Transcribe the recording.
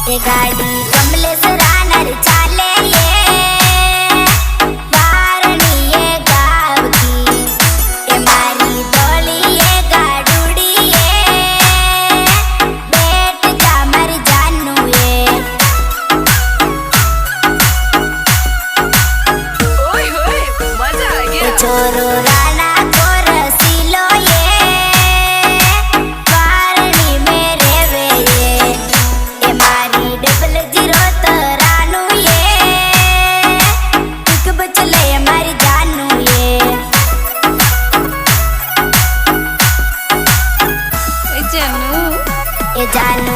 ये गाड़ी कमलेश रानर चाले ये वारणी ये गाव की ये मारी डोली ये गाडूड़ी ये बैठ जा मर जानू ये ओए होए मजा आ गया। छोरो राणा को रसीलो ये वारणी में रेवे ये मारी डबल जीरो तरानू ये एक बचले मारी जानू ये जानू जानू